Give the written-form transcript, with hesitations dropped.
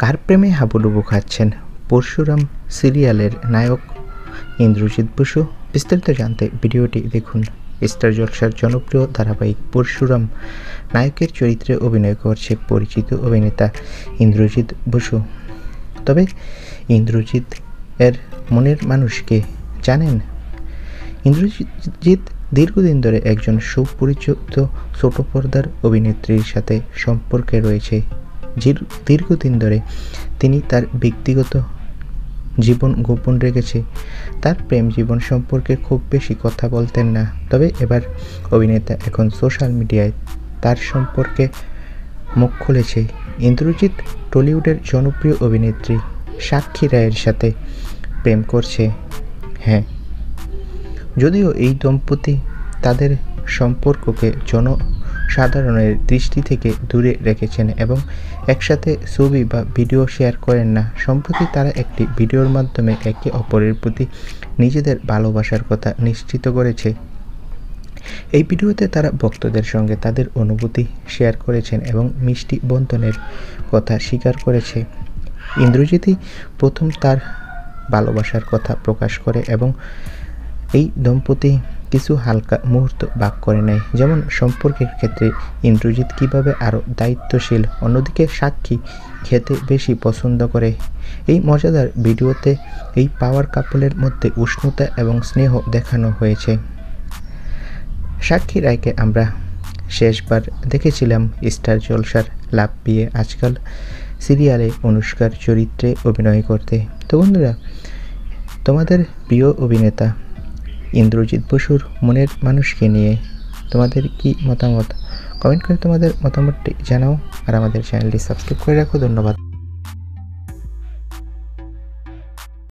কার প্রেমে হাবুডুবু খাচ্ছেন পরশুরাম সিরিয়ালের নায়ক ইন্দ্রজিৎ বসু? বিস্তারিত জানতে ভিডিওটি দেখুন। স্টার জলসার জনপ্রিয় ধারাবাহিক পরশুরাম নায়কের চরিত্রে অভিনয় করছে পরিচিত অভিনেতা ইন্দ্রজিৎ বসু। তবে ইন্দ্রজিৎ এর মনের মানুষকে জানেন? ইন্দ্রজিৎ দীর্ঘদিন ধরে একজন সুপরিচিত ছোট পর্দার অভিনেত্রীর সাথে সম্পর্কে রয়েছে। দীর্ঘদিন ধরে তিনি তার ব্যক্তিগত জীবন গোপন রেখেছে। তার প্রেম জীবন সম্পর্কে খুব বেশি কথা বলতেন না। তবে এবার অভিনেতা এখন সোশ্যাল মিডিয়ায় তার সম্পর্কে মুখ খুলেছে। ইন্দ্রজিৎ টলিউডের জনপ্রিয় অভিনেত্রী সাক্ষী রায়ের সাথে প্রেম করছে। হ্যাঁ, যদিও এই দম্পতি তাদের সম্পর্ককে জনসাধারণের দৃষ্টি থেকে দূরে রেখেছেন এবং একসাথে ছবি বা ভিডিও শেয়ার করেন না, সম্প্রতি তারা একটি ভিডিওর মাধ্যমে একে অপরের প্রতি নিজেদের ভালোবাসার কথা নিশ্চিত করেছে। এই ভিডিওতে তারা ভক্তদের সঙ্গে তাদের অনুভূতি শেয়ার করেছেন এবং মিষ্টি বন্ধনের কথা স্বীকার করেছে। ইন্দ্রজিৎই প্রথম তার ভালোবাসার কথা প্রকাশ করে এবং এই দম্পতি কিছু হালকা মুহূর্ত ভাগ করে নেয়, যেমন সম্পর্কের ক্ষেত্রে ইন্দ্রজিৎ কীভাবে আরও দায়িত্বশীল, অন্যদিকে সাক্ষী খেতে বেশি পছন্দ করে। এই মজাদার ভিডিওতে এই পাওয়ার কাপলের মধ্যে উষ্ণতা এবং স্নেহ দেখানো হয়েছে। সাক্ষী রায়কে আমরা শেষবার দেখেছিলাম স্টার জলসার লাভ বিয়ে আজকাল সিরিয়ালে অনুষ্কার চরিত্রে অভিনয় করতে। তো বন্ধুরা, তোমাদের প্রিয় অভিনেতা ইন্দ্রজিৎ বসুর মনের মানুষকে নিয়ে তোমাদের কি মতামত? কমেন্ট করে তোমাদের মতামতটি জানাও আর আমাদের চ্যানেলটি সাবস্ক্রাইব করে রাখো। ধন্যবাদ।